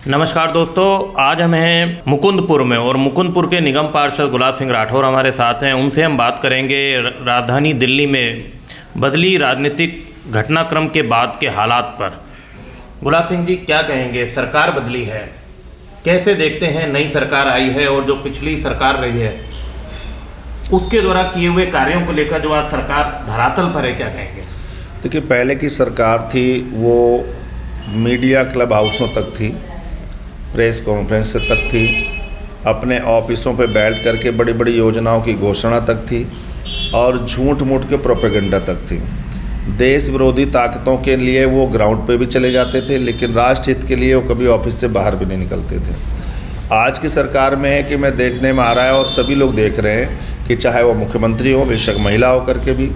नमस्कार दोस्तों, आज हम हैं मुकुंदपुर में और मुकुंदपुर के निगम पार्षद गुलाब सिंह राठौर हमारे साथ हैं। उनसे हम बात करेंगे राजधानी दिल्ली में बदली राजनीतिक घटनाक्रम के बाद के हालात पर। गुलाब सिंह जी, क्या कहेंगे? सरकार बदली है, कैसे देखते हैं? नई सरकार आई है और जो पिछली सरकार रही है उसके द्वारा किए हुए कार्यों को लेकर जो आज सरकार धरातल पर है, क्या कहेंगे? देखिए, पहले की सरकार थी वो मीडिया क्लब हाउसों तक थी, प्रेस कॉन्फ्रेंस तक थी, अपने ऑफिसों पे बैठ करके बड़ी बड़ी योजनाओं की घोषणा तक थी और झूठ मूठ के प्रोपेगेंडा तक थी। देश विरोधी ताकतों के लिए वो ग्राउंड पे भी चले जाते थे, लेकिन राष्ट्र हित के लिए वो कभी ऑफिस से बाहर भी नहीं निकलते थे। आज की सरकार में है कि मैं देखने में आ रहा है और सभी लोग देख रहे हैं कि चाहे वो मुख्यमंत्री हो, बेशक महिला होकर के भी,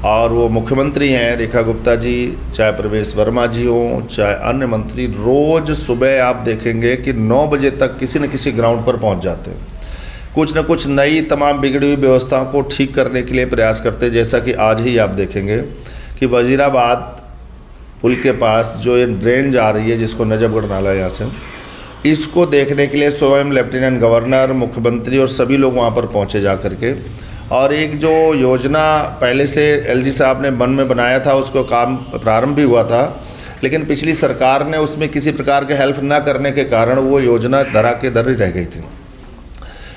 और वो मुख्यमंत्री हैं रेखा गुप्ता जी, चाहे प्रवेश वर्मा जी हों, चाहे अन्य मंत्री, रोज़ सुबह आप देखेंगे कि 9 बजे तक किसी न किसी ग्राउंड पर पहुंच जाते हैं, कुछ न कुछ नई तमाम बिगड़ी हुई व्यवस्थाओं को ठीक करने के लिए प्रयास करते हैं। जैसा कि आज ही आप देखेंगे कि वजीराबाद पुल के पास जो ये ड्रेन जा रही है, जिसको नजफगढ़ नाला यहाँ से, इसको देखने के लिए स्वयं लेफ्टिनेंट गवर्नर, मुख्यमंत्री और सभी लोग वहाँ पर पहुँचे जा करके। और एक जो योजना पहले से एलजी साहब ने मन में बनाया था, उसको काम प्रारंभ भी हुआ था, लेकिन पिछली सरकार ने उसमें किसी प्रकार के हेल्प ना करने के कारण वो योजना धरा के धर ही रह गई थी।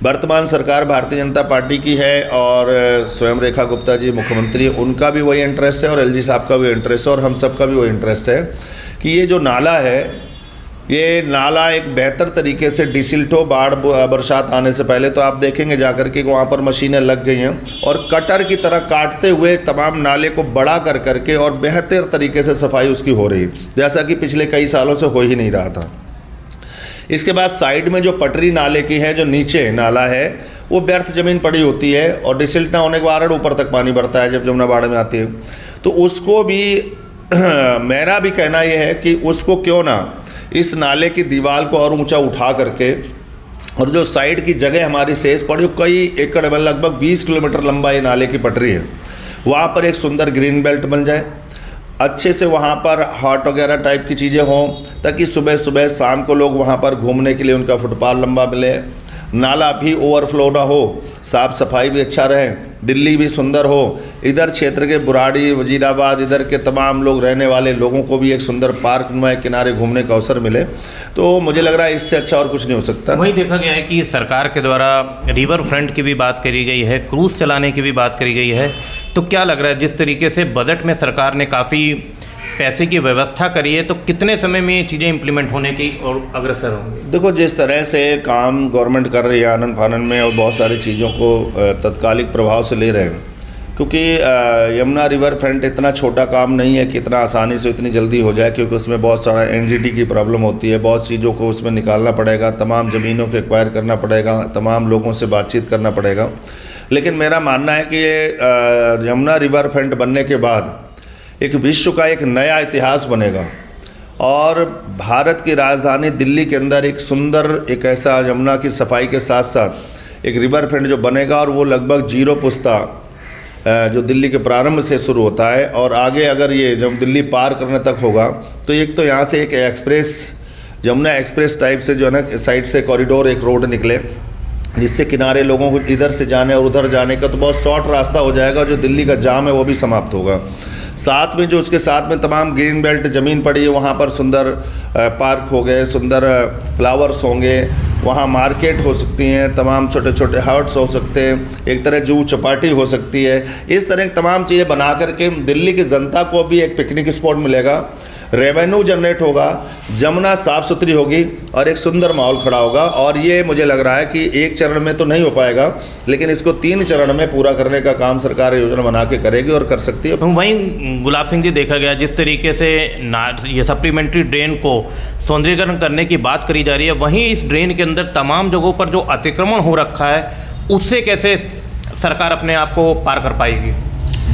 वर्तमान सरकार भारतीय जनता पार्टी की है और स्वयं रेखा गुप्ता जी मुख्यमंत्री, उनका भी वही इंटरेस्ट है और एलजी साहब का भी इंटरेस्ट है और हम सबका भी वही इंटरेस्ट है कि ये जो नाला है, ये नाला एक बेहतर तरीके से डिसिल्ट हो। बाढ़ बरसात आने से पहले तो आप देखेंगे जाकर के वहाँ पर मशीनें लग गई हैं और कटर की तरह काटते हुए तमाम नाले को बड़ा कर करके और बेहतर तरीके से सफाई उसकी हो रही, जैसा कि पिछले कई सालों से हो ही नहीं रहा था। इसके बाद साइड में जो पटरी नाले की है, जो नीचे नाला है, वो व्यर्थ ज़मीन पड़ी होती है और डिसिल्ट ना होने के कारण ऊपर तक पानी बढ़ता है जब जमुना बाढ़ में आती है। तो उसको भी मेरा भी कहना यह है कि उसको क्यों ना इस नाले की दीवार को और ऊंचा उठा करके, और जो साइड की जगह हमारी शेष पड़ी, कई एकड़ में लगभग 20 किलोमीटर लंबा ये नाले की पटरी है, वहाँ पर एक सुंदर ग्रीन बेल्ट बन जाए, अच्छे से वहाँ पर हॉट वगैरह टाइप की चीज़ें हों, ताकि सुबह सुबह शाम को लोग वहाँ पर घूमने के लिए उनका फुटपाथ लंबा मिले, नाला भी ओवरफ्लो ना हो, साफ़ सफाई भी अच्छा रहे, दिल्ली भी सुंदर हो, इधर क्षेत्र के बुराड़ी, वजीराबाद, इधर के तमाम लोग रहने वाले लोगों को भी एक सुंदर पार्क नुमा किनारे घूमने का अवसर मिले। तो मुझे लग रहा है इससे अच्छा और कुछ नहीं हो सकता। वही देखा गया है कि सरकार के द्वारा रिवर फ्रंट की भी बात करी गई है, क्रूज़ चलाने की भी बात करी गई है। तो क्या लग रहा है, जिस तरीके से बजट में सरकार ने काफ़ी पैसे की व्यवस्था करी है, तो कितने समय में ये चीज़ें इम्प्लीमेंट होने की और अग्रसर होंगी? देखो, जिस तरह से काम गवर्नमेंट कर रही है आनन फानन में और बहुत सारी चीज़ों को तत्कालिक प्रभाव से ले रहे हैं, क्योंकि यमुना रिवर फ्रंट इतना छोटा काम नहीं है कि इतना आसानी से इतनी जल्दी हो जाए, क्योंकि उसमें बहुत सारा एनजीटी की प्रॉब्लम होती है, बहुत चीज़ों को उसमें निकालना पड़ेगा, तमाम ज़मीनों को एक्वायर करना पड़ेगा, तमाम लोगों से बातचीत करना पड़ेगा। लेकिन मेरा मानना है कि ये यमुना रिवर फ्रंट बनने के बाद एक विश्व का एक नया इतिहास बनेगा और भारत की राजधानी दिल्ली के अंदर एक सुंदर, एक ऐसा यमुना की सफाई के साथ साथ एक रिवर फ्रंट जो बनेगा, और वो लगभग जीरो पुस्ता जो दिल्ली के प्रारंभ से शुरू होता है और आगे अगर ये जब दिल्ली पार करने तक होगा, तो एक तो यहाँ से एक एक्सप्रेस, यमुना एक्सप्रेस टाइप से जो है ना, साइड से कॉरिडोर एक रोड निकले, जिससे किनारे लोगों को इधर से जाने और उधर जाने का तो बहुत शॉर्ट रास्ता हो जाएगा। जो दिल्ली का जाम है वो भी समाप्त होगा। साथ में जो उसके साथ में तमाम ग्रीन बेल्ट ज़मीन पड़ी है, वहाँ पर सुंदर पार्क हो गए, सुंदर फ्लावर्स होंगे, वहाँ मार्केट हो सकती हैं, तमाम छोटे छोटे हट्स हो सकते हैं, एक तरह जू चौपाटी हो सकती है। इस तरह की तमाम चीज़ें बना करके दिल्ली की जनता को भी एक पिकनिक स्पॉट मिलेगा, रेवेन्यू जनरेट होगा, जमुना साफ़ सुथरी होगी और एक सुंदर माहौल खड़ा होगा। और ये मुझे लग रहा है कि एक चरण में तो नहीं हो पाएगा, लेकिन इसको 3 चरण में पूरा करने का काम सरकार योजना बना के करेगी और कर सकती है। तो वहीं गुलाब सिंह जी, देखा गया जिस तरीके से ये सप्लीमेंट्री ड्रेन को सौंदर्यीकरण करने की बात करी जा रही है, वहीं इस ड्रेन के अंदर तमाम जगहों पर जो अतिक्रमण हो रखा है, उससे कैसे सरकार अपने आप को पार कर पाएगी?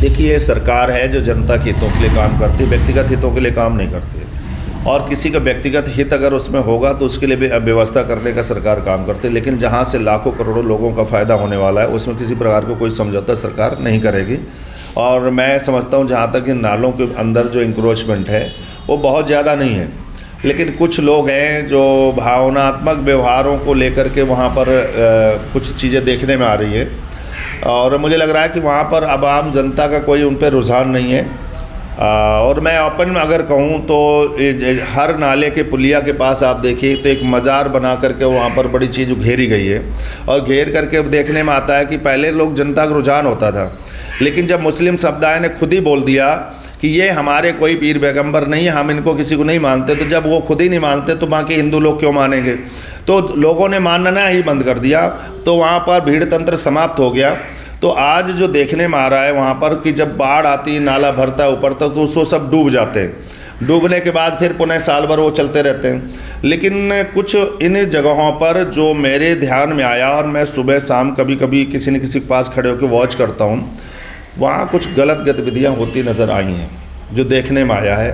देखिए, सरकार है जो जनता के हितों के लिए काम करती है, व्यक्तिगत हितों के लिए काम नहीं करती है। और किसी का व्यक्तिगत हित अगर उसमें होगा तो उसके लिए भी व्यवस्था करने का सरकार काम करती है, लेकिन जहाँ से लाखों करोड़ों लोगों का फ़ायदा होने वाला है, उसमें किसी प्रकार का कोई समझौता सरकार नहीं करेगी। और मैं समझता हूँ जहाँ तक इन नालों के अंदर जो इंक्रोचमेंट है वो बहुत ज़्यादा नहीं है, लेकिन कुछ लोग हैं जो भावनात्मक व्यवहारों को लेकर के वहाँ पर कुछ चीज़ें देखने में आ रही है, और मुझे लग रहा है कि वहाँ पर अब आम जनता का कोई उन पर रुझान नहीं है। और मैं ओपन में अगर कहूँ तो हर नाले के पुलिया के पास आप देखिए तो एक मज़ार बना करके वहाँ पर बड़ी चीज़ घेरी गई है, और घेर करके देखने में आता है कि पहले लोग जनता का रुझान होता था, लेकिन जब मुस्लिम समुदाय ने खुद ही बोल दिया कि ये हमारे कोई पीर पैगंबर नहीं है, हम इनको किसी को नहीं मानते, तो जब वो खुद ही नहीं मानते तो बाकी हिंदू लोग क्यों मानेंगे? तो लोगों ने मानना ही बंद कर दिया, तो वहाँ पर भीड़ तंत्र समाप्त हो गया। तो आज जो देखने में आ रहा है वहाँ पर कि जब बाढ़ आती है, नाला भरता है ऊपर तक, तो उसको सब डूब जाते हैं। डूबने के बाद फिर पुनः साल भर वो चलते रहते हैं। लेकिन कुछ इन जगहों पर जो मेरे ध्यान में आया, और मैं सुबह शाम कभी कभी किसी न किसी के पास खड़े होकर वॉच करता हूँ, वहाँ कुछ गलत गतिविधियाँ होती नज़र आई हैं जो देखने में आया है,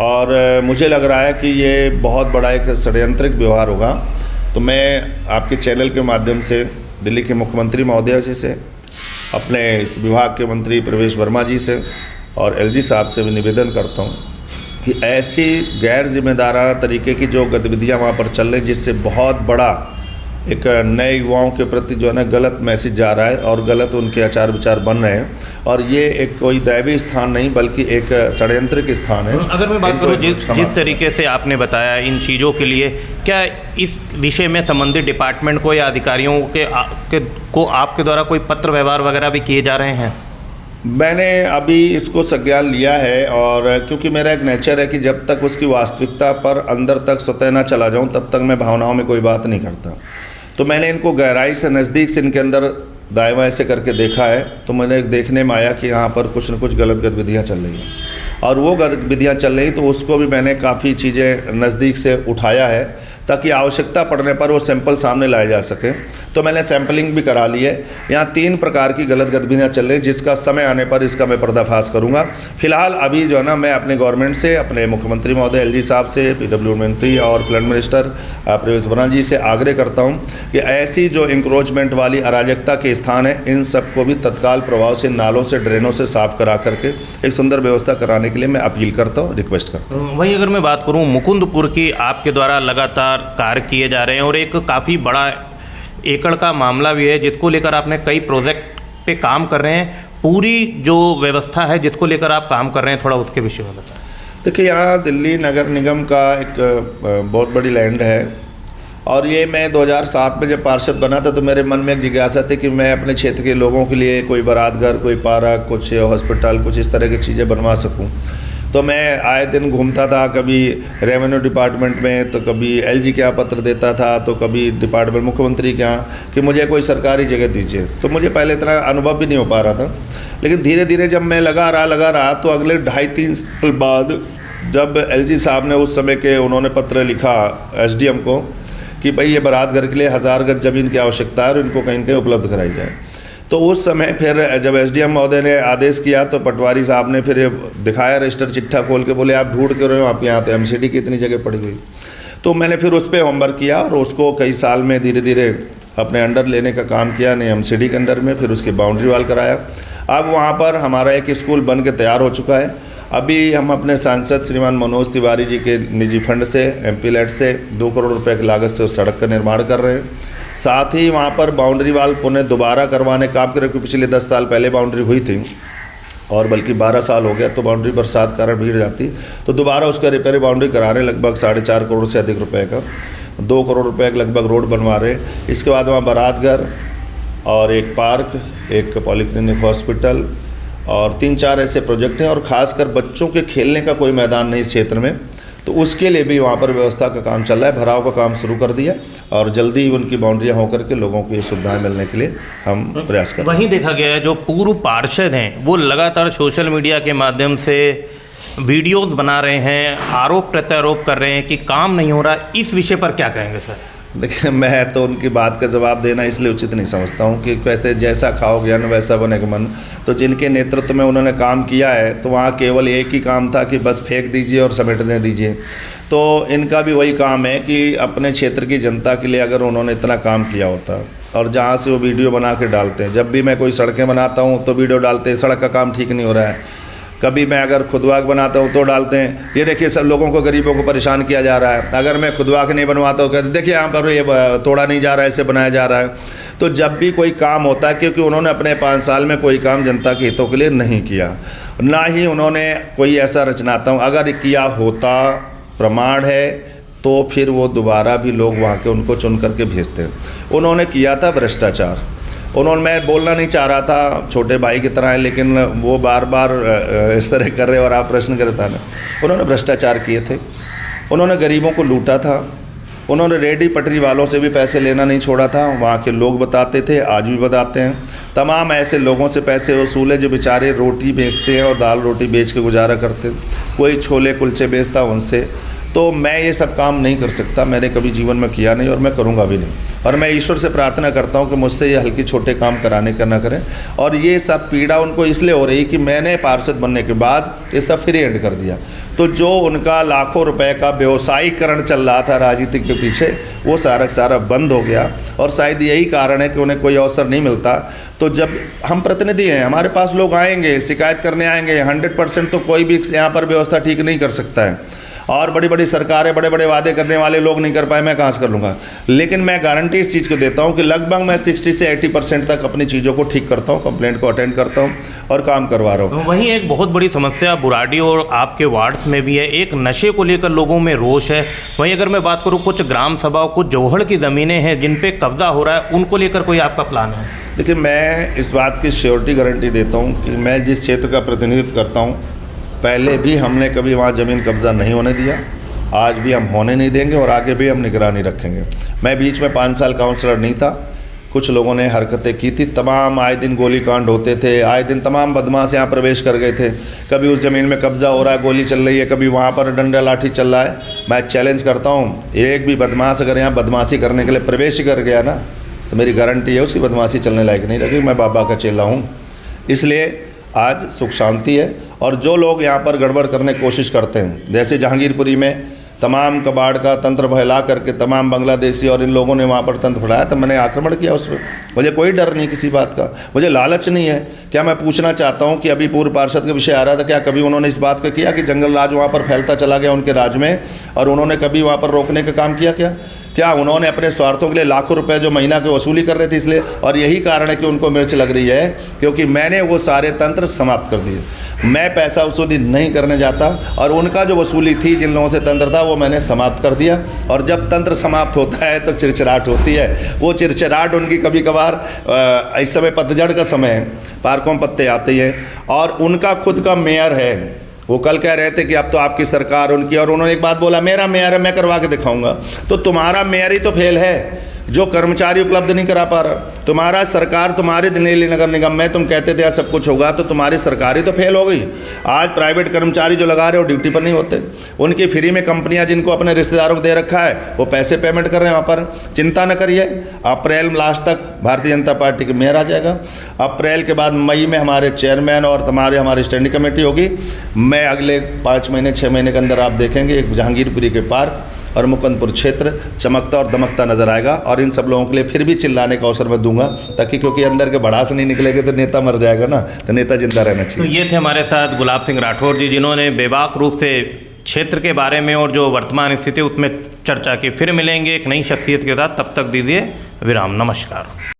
और मुझे लग रहा है कि ये बहुत बड़ा एक षड्यंत्रिक व्यवहार होगा। तो मैं आपके चैनल के माध्यम से दिल्ली के मुख्यमंत्री महोदय जी से, अपने इस विभाग के मंत्री प्रवेश वर्मा जी से और एलजी साहब से भी निवेदन करता हूँ कि ऐसी गैर जिम्मेदाराना तरीके की जो गतिविधियाँ वहाँ पर चल रही, जिससे बहुत बड़ा एक नए युवाओं के प्रति जो है ना गलत मैसेज जा रहा है और गलत उनके आचार विचार बन रहे हैं, और ये एक कोई दैवीय स्थान नहीं बल्कि एक षड्यंत्रिक स्थान है। अगर मैं बात करूँ जिस तरीके से आपने बताया इन चीज़ों के लिए, क्या इस विषय में संबंधित डिपार्टमेंट को या अधिकारियों को आपके द्वारा कोई पत्र व्यवहार वगैरह भी किए जा रहे हैं? मैंने अभी इसको संज्ञान लिया है, और क्योंकि मेरा एक नेचर है कि जब तक उसकी वास्तविकता पर अंदर तक स्वतः ना चला जाऊं तब तक मैं भावनाओं में कोई बात नहीं करता। तो मैंने इनको गहराई से नज़दीक से इनके अंदर दाएं बाएं से करके देखा है, तो मैंने देखने में आया कि यहाँ पर कुछ न कुछ गलत गतिविधियाँ चल रही हैं, और वो गतिविधियाँ चल रही तो उसको भी मैंने काफ़ी चीज़ें नज़दीक से उठाया है ताकि आवश्यकता पड़ने पर वो सैंपल सामने लाए जा सके। तो मैंने सैंपलिंग भी करा ली है। यहाँ 3 प्रकार की गलत गतिविधियाँ चल रही, जिसका समय आने पर इसका मैं पर्दाफाश करूँगा। फिलहाल अभी जो है ना, मैं अपने गवर्नमेंट से, अपने मुख्यमंत्री महोदय एलजी साहब से, पीडब्ल्यू मंत्री और फ्लड मिनिस्टर प्रवेश वर्मा जी से आग्रह करता हूँ कि ऐसी जो इंक्रोचमेंट वाली अराजकता के स्थान है, इन सबको भी तत्काल प्रभाव से नालों से, ड्रेनों से साफ करा करके एक सुंदर व्यवस्था कराने के लिए मैं अपील करता हूँ, रिक्वेस्ट करता हूँ। वहीं अगर मैं बात करूँ मुकुंदपुर की, आपके द्वारा लगातार कार्य किए जा रहे हैं और एक काफ़ी बड़ा एकड़ का मामला भी है जिसको लेकर आपने कई प्रोजेक्ट पे काम कर रहे हैं। पूरी जो व्यवस्था है जिसको लेकर आप काम कर रहे हैं, थोड़ा उसके विषय में बताएं। देखिए, यहाँ दिल्ली नगर निगम का एक बहुत बड़ी लैंड है, और ये मैं 2007 में जब पार्षद बना था तो मेरे मन में एक जिज्ञासा थी कि मैं अपने क्षेत्र के लोगों के लिए कोई बारात घर, कोई पार्क, कुछ हॉस्पिटल, कुछ इस तरह की चीज़ें बनवा सकूँ। तो मैं आए दिन घूमता था, कभी रेवेन्यू डिपार्टमेंट में, तो कभी एलजी के यहाँ पत्र देता था, तो कभी डिपार्टमेंट मुख्यमंत्री के यहाँ कि मुझे कोई सरकारी जगह दीजिए। तो मुझे पहले इतना अनुभव भी नहीं हो पा रहा था, लेकिन धीरे धीरे जब मैं लगा रहा तो अगले 2.5-3 साल बाद जब एलजी साहब ने उस समय के उन्होंने पत्र लिखा एसडीएम को कि भाई ये बारात घर के लिए 1000 गज ज़मीन की आवश्यकता है और इनको कहीं कहीं उपलब्ध कराई जाए। तो उस समय फिर जब एसडीएम महोदय ने आदेश किया तो पटवारी साहब ने फिर दिखाया रजिस्टर चिट्ठा खोल के, बोले आप ढूंढ के रहे हो, आपके यहाँ तो एमसीडी की इतनी जगह पड़ी हुई। तो मैंने फिर उस पर होमवर्क किया और उसको कई साल में धीरे धीरे अपने अंडर लेने का काम किया, ने एमसीडी के अंडर में, फिर उसकी बाउंड्री वाल कराया। अब वहाँ पर हमारा एक स्कूल बन के तैयार हो चुका है। अभी हम अपने सांसद श्रीमान मनोज तिवारी जी के निजी फंड से, एमपी लैट से 2 करोड़ रुपए की लागत से उस सड़क का निर्माण कर रहे हैं। साथ ही वहाँ पर बाउंड्री वाल पुनः दोबारा करवाने का काम करें, क्योंकि पिछले 10 साल पहले बाउंड्री हुई थी और बल्कि 12 साल हो गया, तो बाउंड्री बरसात कारण भीड़ जाती, तो दोबारा उसका रिपेयर बाउंड्री करा रहे, लगभग 4.5 करोड़ से अधिक रुपए का, 2 करोड़ रुपए का लगभग रोड बनवा रहे। इसके बाद वहाँ बारात घर और एक पार्क, एक पॉलीक्लिनिक, हॉस्पिटल और 3-4 ऐसे प्रोजेक्ट हैं, और ख़ासकर बच्चों के खेलने का कोई मैदान नहीं इस क्षेत्र में, तो उसके लिए भी वहाँ पर व्यवस्था का काम चल रहा है। भराव का काम शुरू कर दिया और जल्दी ही उनकी बाउंड्रियाँ होकर के लोगों को ये सुविधाएं मिलने के लिए हम प्रयास कर रहे हैं। वहीं देखा गया है जो पूर्व पार्षद हैं वो लगातार सोशल मीडिया के माध्यम से वीडियोस बना रहे हैं, आरोप प्रत्यारोप कर रहे हैं कि काम नहीं हो रहा। इस विषय पर क्या कहेंगे सर? देखिए, मैं तो उनकी बात का जवाब देना इसलिए उचित नहीं समझता हूँ कि वैसे जैसा खाओ ज्ञान वैसा बनेगा मन। तो जिनके नेतृत्व में उन्होंने काम किया है तो वहाँ केवल एक ही काम था कि बस फेंक दीजिए और समेटने दीजिए। तो इनका भी वही काम है कि अपने क्षेत्र की जनता के लिए अगर उन्होंने इतना काम किया होता, और जहाँ से वो वीडियो बना के डालते हैं, जब भी मैं कोई सड़कें बनाता हूँ तो वीडियो डालते हैं सड़क का काम ठीक नहीं हो रहा है, कभी मैं अगर खुदवाक बनाता हूँ तो डालते हैं ये देखिए सब लोगों को, गरीबों को परेशान किया जा रहा है। अगर मैं खुदवाक नहीं बनवाता हूँ कहते देखिए यहाँ पर ये तोड़ा नहीं जा रहा है, इसे बनाया जा रहा है। तो जब भी कोई काम होता है, क्योंकि उन्होंने अपने 5 साल में कोई काम जनता के हितों के लिए नहीं किया, ना ही उन्होंने कोई ऐसा रचनात्मक, अगर किया होता प्रमाण है तो फिर वो दोबारा भी लोग वहाँ के उनको चुन करके भेजते हैं। उन्होंने किया था भ्रष्टाचार। उन्होंने, मैं बोलना नहीं चाह रहा था, छोटे भाई की तरह है, लेकिन वो बार बार इस तरह कर रहे और आप प्रश्न करता ना। उन्होंने भ्रष्टाचार किए थे, उन्होंने गरीबों को लूटा था, उन्होंने रेडी पटरी वालों से भी पैसे लेना नहीं छोड़ा था। वहाँ के लोग बताते थे, आज भी बताते हैं, तमाम ऐसे लोगों से पैसे वसूले जो बेचारे रोटी बेचते हैं और दाल रोटी बेच के गुजारा करते हैं। कोई छोले कुलचे बेचता उनसे। तो मैं ये सब काम नहीं कर सकता, मैंने कभी जीवन में किया नहीं और मैं करूँगा भी नहीं। और मैं ईश्वर से प्रार्थना करता हूँ कि मुझसे ये हल्के छोटे काम कराने का ना करें। और ये सब पीड़ा उनको इसलिए हो रही कि मैंने पार्षद बनने के बाद ये सब फ्री हैंड कर दिया। तो जो उनका लाखों रुपए का व्यवसायीकरण चल रहा था राजनीति के पीछे, वो सारा सारा बंद हो गया। और शायद यही कारण है कि उन्हें कोई अवसर नहीं मिलता। तो जब हम प्रतिनिधि हैं, हमारे पास लोग आएंगे, शिकायत करने आएंगे, 100% तो कोई भी यहाँ पर व्यवस्था ठीक नहीं कर सकता है। और बड़ी बड़ी सरकारें, बड़े बड़े वादे करने वाले लोग नहीं कर पाए, मैं कहाँ से कर लूँगा। लेकिन मैं गारंटी इस चीज़ को देता हूँ कि लगभग मैं 60 से 80% तक अपनी चीज़ों को ठीक करता हूँ, कंप्लेंट को अटेंड करता हूँ और काम करवा रहा हूँ। वहीं एक बहुत बड़ी समस्या बुराड़ी और आपके वार्ड्स में भी है, एक नशे को लेकर लोगों में रोष है। वहीं अगर मैं बात करूँ, कुछ ग्राम सभा, कुछ जौहड़ की ज़मीनें हैं जिन पे कब्जा हो रहा है, उनको लेकर कोई आपका प्लान है? देखिए, मैं इस बात की श्योरिटी गारंटी देता हूँ कि मैं जिस क्षेत्र का प्रतिनिधित्व करता हूँ, पहले भी हमने कभी वहाँ ज़मीन कब्जा नहीं होने दिया, आज भी हम होने नहीं देंगे और आगे भी हम निगरानी रखेंगे। मैं बीच में 5 साल काउंसलर नहीं था, कुछ लोगों ने हरकतें की थी, तमाम आए दिन गोली कांड होते थे, आए दिन तमाम बदमाश यहाँ प्रवेश कर गए थे। कभी उस ज़मीन में कब्जा हो रहा है, गोली चल रही है, कभी वहाँ पर डंडा लाठी चल रहा है। मैं चैलेंज करता हूँ, एक भी बदमाश अगर यहाँ बदमाशी करने के लिए प्रवेश ही कर गया ना, तो मेरी गारंटी है उसकी बदमाशी चलने लायक नहीं रहेगी। मैं बाबा का चेला हूँ, इसलिए आज सुख शांति है। और जो लोग यहाँ पर गड़बड़ करने की कोशिश करते हैं, जैसे जहांगीरपुरी में तमाम कबाड़ का तंत्र फैला करके तमाम बांग्लादेशी और इन लोगों ने वहाँ पर तंत्र फैलाया, तो मैंने आक्रमण किया उस पर। मुझे कोई डर नहीं किसी बात का, मुझे लालच नहीं है। क्या मैं पूछना चाहता हूँ कि अभी पूर्व पार्षद का विषय आ रहा था, क्या कभी उन्होंने इस बात का किया कि जंगल राज वहाँ पर फैलता चला गया उनके राज में, और उन्होंने कभी वहाँ पर रोकने का काम किया? क्या उन्होंने अपने स्वार्थों के लिए लाखों रुपए जो महीना के वसूली कर रहे थे इसलिए? और यही कारण है कि उनको मिर्च लग रही है, क्योंकि मैंने वो सारे तंत्र समाप्त कर दिए। मैं पैसा वसूली नहीं करने जाता, और उनका जो वसूली थी, जिन लोगों से तंत्र था, वो मैंने समाप्त कर दिया। और जब तंत्र समाप्त होता है तो चिड़चिड़ाहट होती है। वो चिड़चिड़ाहट उनकी कभी कभार, इस समय पतझड़ का समय है, पार्कों में पत्ते आते हैं, और उनका खुद का मेयर है। वो कल कह रहे थे कि अब तो आपकी सरकार उनकी, और उन्होंने एक बात बोला, मेरा मेयर है, मैं करवा के दिखाऊंगा। तो तुम्हारा मेयर ही तो फेल है, जो कर्मचारी उपलब्ध नहीं करा पा रहा। तुम्हारा सरकार, तुम्हारे दिल्ली नगर निगम में तुम कहते थे सब कुछ होगा, तो तुम्हारी सरकार ही तो फेल हो गई। आज प्राइवेट कर्मचारी जो लगा रहे हो ड्यूटी पर नहीं होते, उनकी फ्री में कंपनियां जिनको अपने रिश्तेदारों को दे रखा है, वो पैसे पेमेंट कर रहे हैं वहाँ पर। चिंता न करिए, अप्रैल लास्ट तक भारतीय जनता पार्टी के मेयर आ जाएगा। अप्रैल के बाद मई में हमारे चेयरमैन और हमारी स्टैंडिंग कमेटी होगी। मैं अगले 5 महीने 6 महीने के अंदर आप देखेंगे एक जहांगीरपुरी के पार्क और मुकुंदपुर क्षेत्र चमकता और दमकता नजर आएगा। और इन सब लोगों के लिए फिर भी चिल्लाने का अवसर मैं दूंगा, ताकि क्योंकि अंदर के भड़ास नहीं निकलेंगे तो नेता मर जाएगा ना, तो नेता जिंदा रहना चाहिए। तो ये थे हमारे साथ गुलाब सिंह राठौर जी, जिन्होंने बेबाक रूप से क्षेत्र के बारे में और जो वर्तमान स्थिति उसमें चर्चा की। फिर मिलेंगे एक नई शख्सियत के साथ, तब तक दीजिए विराम। नमस्कार।